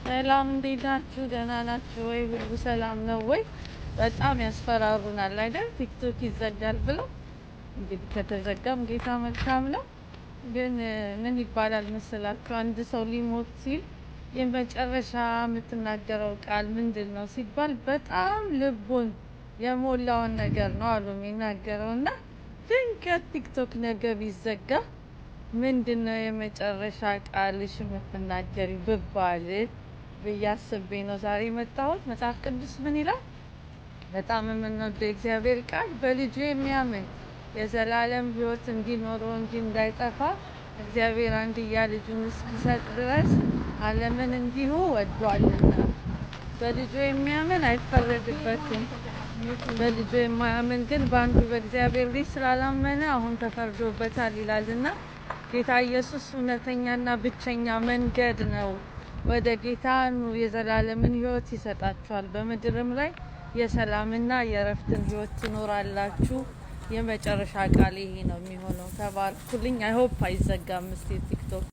ሰላም እንዴት ናችሁ? ደህና ናችሁ ወይ? ሁሉ ሰላም ነው ወይ? በጣም ያስፈራሩናል አይደል? ቲክቶክ ይዘጋል ብለው። እንግዲህ ከተዘጋም ጌታ መልካም ነው። ግን ምን ይባላል መሰላችሁ? አንድ ሰው ሊሞት ሲል የመጨረሻ የምትናገረው ቃል ምንድን ነው ሲባል በጣም ልቡን የሞላውን ነገር ነው አሉ የሚናገረው። እና ድንገት ቲክቶክ ነገር ቢዘጋ ምንድነው የመጨረሻ ቃልሽ የምትናገሪ ብባል ብዬ አስቤ ነው ዛሬ የመጣሁት። መጽሐፍ ቅዱስ ምን ይላል? በጣም የምንወደው የእግዚአብሔር ቃል በልጁ የሚያምን የዘላለም ሕይወት እንዲኖረው እንጂ እንዳይጠፋ እግዚአብሔር አንድያ ልጁን እስኪሰጥ ድረስ ዓለምን እንዲሁ ወዷልና። በልጁ የሚያምን አይፈረድበትም። በልጁ የማያምን ግን በአንዱ በእግዚአብሔር ልጅ ስላላመነ አሁን ተፈርዶበታል ይላልና ጌታ ኢየሱስ እውነተኛና ብቸኛ መንገድ ነው። ወደ ጌታ ኑ፣ የዘላለምን ሕይወት ይሰጣችኋል። በምድርም ላይ የሰላምና የእረፍትን ሕይወት ትኖራላችሁ። የመጨረሻ ቃል ይሄ ነው የሚሆነው። ተባርኩልኝ። አይሆፕ አይዘጋም። እስቲ ቲክቶክ